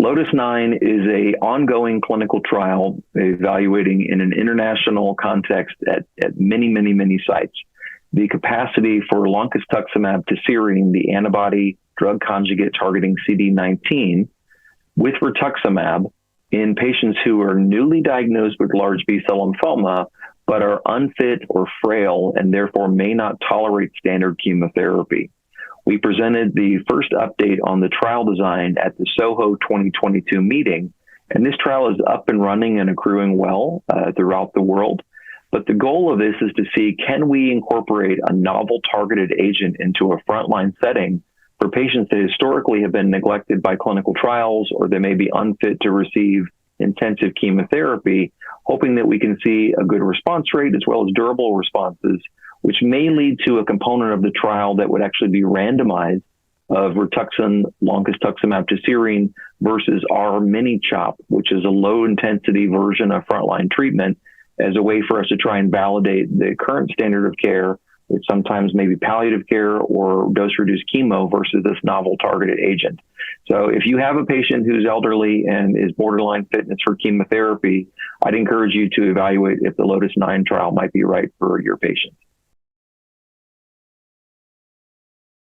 LOTIS-9 is a ongoing clinical trial evaluating in an international context at many sites the capacity for Loncastuximab tesirine, the antibody drug conjugate targeting CD19, with Rituximab in patients who are newly diagnosed with large B-cell lymphoma, but are unfit or frail and therefore may not tolerate standard chemotherapy. We presented the first update on the trial design at the SOHO 2022 meeting, and this trial is up and running and accruing well throughout the world. But the goal of this is to see, can we incorporate a novel targeted agent into a frontline setting for patients that historically have been neglected by clinical trials, or they may be unfit to receive intensive chemotherapy, hoping that we can see a good response rate as well as durable responses, which may lead to a component of the trial that would actually be randomized of Rituxan, Loncastuximab tesirine versus our mini-CHOP, which is a low-intensity version of frontline treatment, as a way for us to try and validate the current standard of care, which sometimes may be palliative care or dose-reduced chemo versus this novel targeted agent. So if you have a patient who's elderly and is borderline fitness for chemotherapy, I'd encourage you to evaluate if the LOTIS-9 trial might be right for your patient.